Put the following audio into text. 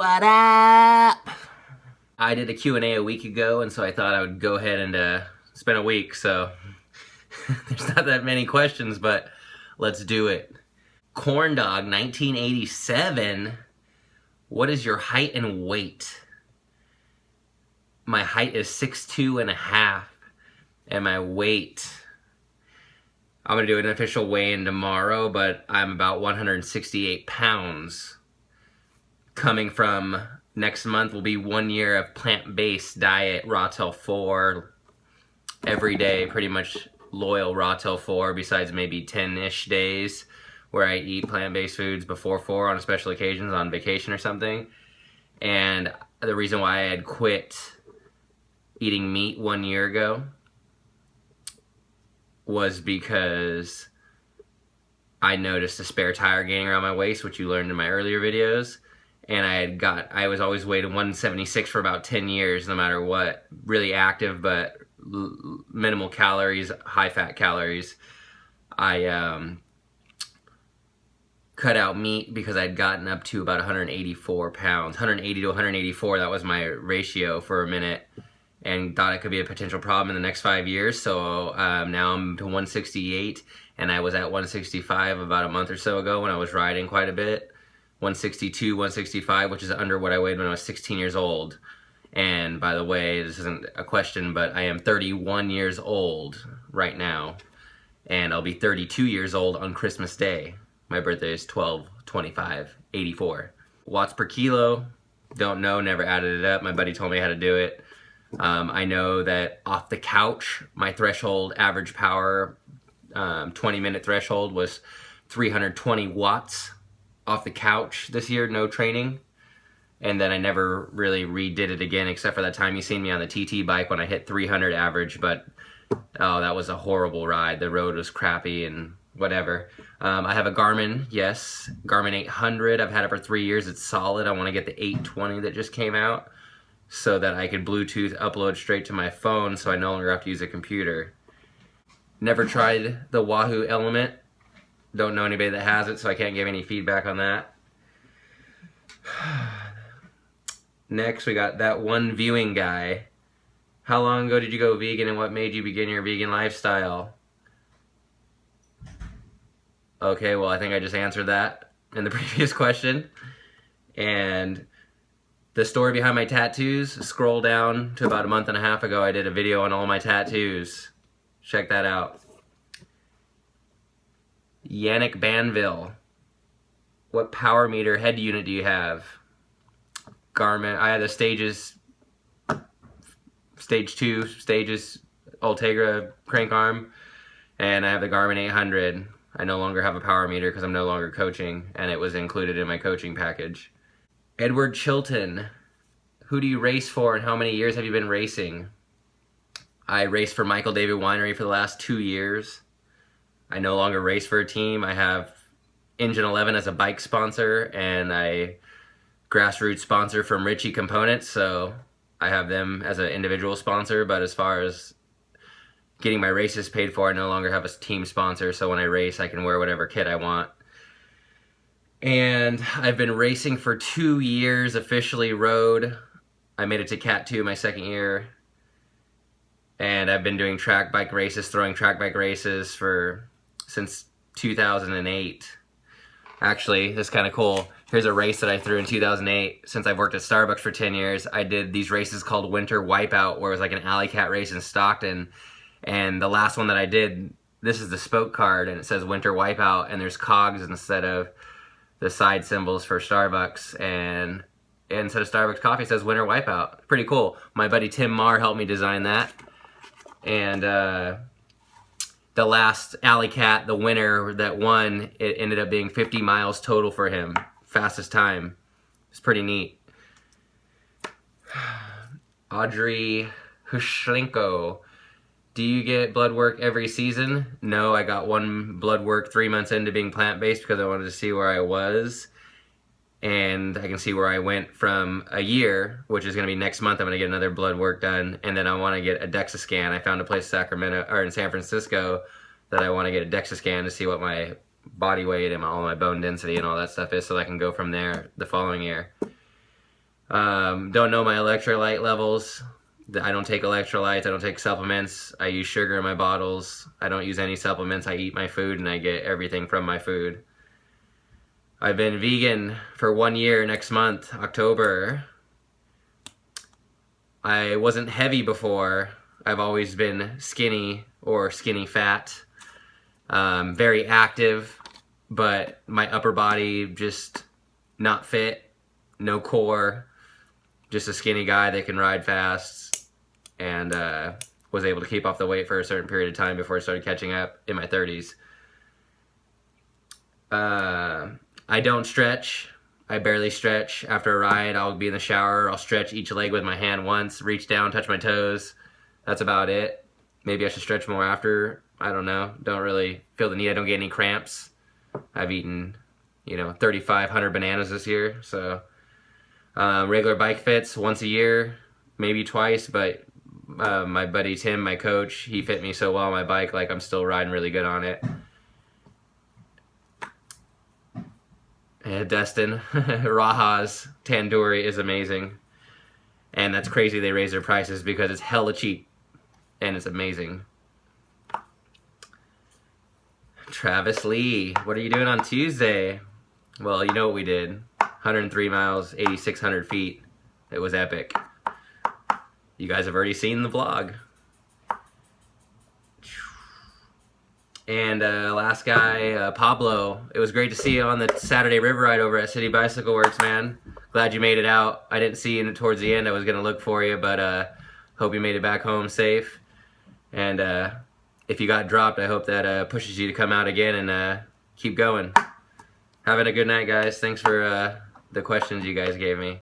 What up? I did a Q&A a week ago, and so I thought I would go ahead and spend a week, so there's not that many questions, but let's do it. Corn Dog 1987, what is your height and weight? My height is 6'2 and a half, and my weight, I'm gonna do an official weigh-in tomorrow, but I'm about 168 pounds. Coming from next month will be 1 year of plant-based diet, Rawtel 4, every day, pretty much loyal Rawtel 4, besides maybe 10-ish days where I eat plant-based foods before 4 on special occasions, on vacation or something. And the reason why I had quit eating meat 1 year ago was because I noticed a spare tire gaining around my waist, which you learned in my earlier videos. And I was always weighted 176 for about 10 years, no matter what. Really active, but minimal calories, high fat calories. I cut out meat because I'd gotten up to about 184 pounds. 180 to 184, that was my ratio for a minute. And thought it could be a potential problem in the next 5 years. So now I'm to 168, and I was at 165 about a month or so ago when I was riding quite a bit. 162, 165, which is under what I weighed when I was 16 years old. And by the way, this isn't a question, but I am 31 years old right now. And I'll be 32 years old on Christmas Day. My birthday is 12/25/84. Watts per kilo, don't know, never added it up. My buddy told me how to do it. I know that off the couch, my threshold, average power, 20-minute threshold was 320 watts. Off the couch this year, no training. And then I never really redid it again, except for that time you seen me on the TT bike when I hit 300 average, but oh, that was a horrible ride. The road was crappy and whatever. I have a Garmin, yes, Garmin 800. I've had it for 3 years. It's solid. I want to get the 820 that just came out so that I could Bluetooth upload straight to my phone so I no longer have to use a computer. Never tried the Wahoo Element. Don't know anybody that has it, so I can't give any feedback on that. Next, we got that one viewing guy. How long ago did you go vegan, and what made you begin your vegan lifestyle? Okay, well, I think I just answered that in the previous question. And the story behind my tattoos, scroll down to about a month and a half ago, I did a video on all my tattoos. Check that out. Yannick Banville, what power meter head unit do you have? Garmin, I had the Stages, Stage 2 Stages Ultegra crank arm, and I have the Garmin 800. I no longer have a power meter because I'm no longer coaching, and it was included in my coaching package. Edward Chilton, who do you race for, and how many years have you been racing? I raced for Michael David Winery for the last 2 years. I no longer race for a team. I have Engine 11 as a bike sponsor, and I grassroots sponsor from Ritchie Components, so I have them as an individual sponsor. But as far as getting my races paid for, I no longer have a team sponsor, so when I race, I can wear whatever kit I want. And I've been racing for 2 years, officially road. I made it to Cat 2 my second year. And I've been doing track bike races, throwing track bike races since 2008. Actually, this is kind of cool. Here's a race that I threw in 2008. Since I've worked at Starbucks for 10 years, I did these races called Winter Wipeout, where it was like an alley cat race in Stockton. And the last one that I did, this is the spoke card, and it says Winter Wipeout, and there's cogs instead of the side symbols for Starbucks, and instead of Starbucks coffee, it says Winter Wipeout. Pretty cool. My buddy Tim Marr helped me design that. And the last alley cat, the winner that won, it ended up being 50 miles total for him. Fastest time. It's pretty neat. Audrey Hushlenko, do you get blood work every season? No, I got one blood work 3 months into being plant-based because I wanted to see where I was. And I can see where I went from a year, which is going to be next month. I'm going to get another blood work done, and then I want to get a DEXA scan. I found a place in Sacramento or in San Francisco that I want to get a DEXA scan to see what my body weight and all my bone density and all that stuff is, so I can go from there the following year. Don't know my electrolyte levels. I don't take electrolytes. I don't take supplements. I use sugar in my bottles. I don't use any supplements. I eat my food and I get everything from my food. I've been vegan for 1 year next month, October. I wasn't heavy before. I've always been skinny or skinny fat. Very active, but my upper body just not fit, no core, just a skinny guy that can ride fast, and was able to keep off the weight for a certain period of time before I started catching up in my 30s. I don't stretch. I barely stretch. After a ride, I'll be in the shower. I'll stretch each leg with my hand once, reach down, touch my toes. That's about it. Maybe I should stretch more after. I don't know. Don't really feel the need. I don't get any cramps. I've eaten, 3,500 bananas this year. So regular bike fits once a year, maybe twice. But my buddy Tim, my coach, he fit me so well on my bike, like I'm still riding really good on it. Yeah, Destin, Raha's Tandoori is amazing. And that's crazy they raise their prices because it's hella cheap. And it's amazing. Travis Lee, what are you doing on Tuesday? Well, you know what we did. 103 miles, 8,600 feet. It was epic. You guys have already seen the vlog. And last guy, Pablo, it was great to see you on the Saturday river ride over at City Bicycle Works, man. Glad you made it out. I didn't see you towards the end. I was going to look for you, but hope you made it back home safe. And if you got dropped, I hope that pushes you to come out again and keep going. Having a good night, guys. Thanks for the questions you guys gave me.